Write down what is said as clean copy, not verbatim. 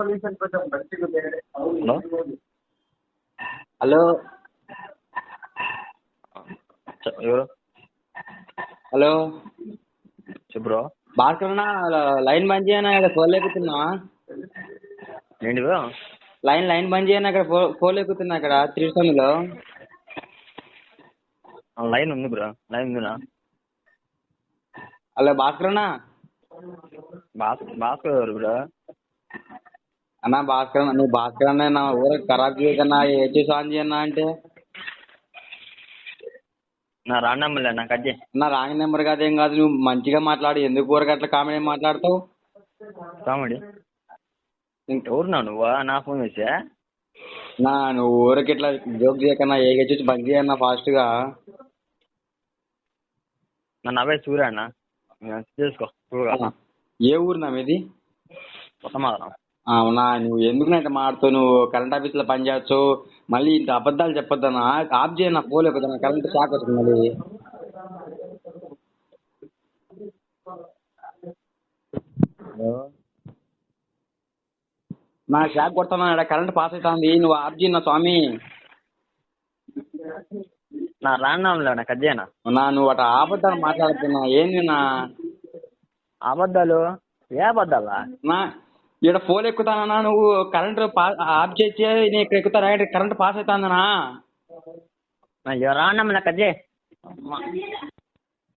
Hello hello ఎవరు? Hello చెప్పు bro. Bhaskar అన్న, లైన్ బంద్ చేయనా, ఇక్కడ ఫోన్ లేకుతున్నా. ఏంటి బ్రో? లైన్ బంద్ చేయనా, ఇక్కడ ఫోన్ లేకుతున్నా, ఇక్కడ త్రిసంలో. లైన్ ఉంది బ్రో, లైన్ ఉందినా? హలో భాస్కర్ అన్న. భాస్కర్ ఎవరు బ్రో? అన్న భాస్కర్ అన్న, నువ్వు భాస్కర్ అన్న నా ఊర ఖరాబ్ చేయకన్నా, ఏచేసి ఆన్ చేయన్నా అంటే నా రాంగ్ నెంబర్లే నా కట్ చేయి. నా రాంగ్ నెంబర్ కాదేం కాదు, నువ్వు మంచిగా మాట్లాడు. ఎందుకు ఊరక అట్లా కామెడీ మాట్లాడతావు? కామెడీ ఎవరున్నావు నువ్వు? నా ఫోన్ చేసా నువ్వు ఊరికి ఇట్లా జోక్ చేయకన్నా, ఏచేసి బంద్ చేయన్నా ఫాస్ట్గా. నన్ను అవే సూర్య అన్న చేసుకో చూడగా. ఏ ఊరు నా మీది? కొత్త మాదరం. అవునా, నువ్వు ఎందుకు అయితే మాడుతావు? నువ్వు కరెంట్ ఆఫీస్లో పనిచేయచ్చు, మళ్ళీ ఇంత అబద్ధాలు చెప్పొద్దన్నా. ఆఫ్ చేయన్న పోలే కదా, కరెంట్ షాక్ వస్తుంది మళ్ళీ. నా షాక్ కొడతాను, ఇక్కడ కరెంట్ పాస్ అవుతుంది. నువ్వు ఆఫ్ చేయన్న స్వామి. నా రాంగ్ నెంబర్లే నా కట్ చేయనా? నువ్వు అట్లా అబద్ధాలు మాట్లాడుతున్నా ఏంది నా? అబద్ధాలు? ఏ అబద్ధాలా? ఇక్కడ ఫోన్ ఎక్కుతానన్నా, నువ్వు కరెంట్ ఆఫ్ చేసి నేను ఇక్కడ ఎక్కుతారా? కరెంట్ పాస్ అవుతుందనా? రాంగ్ నెంబర్ కట్ చేయి.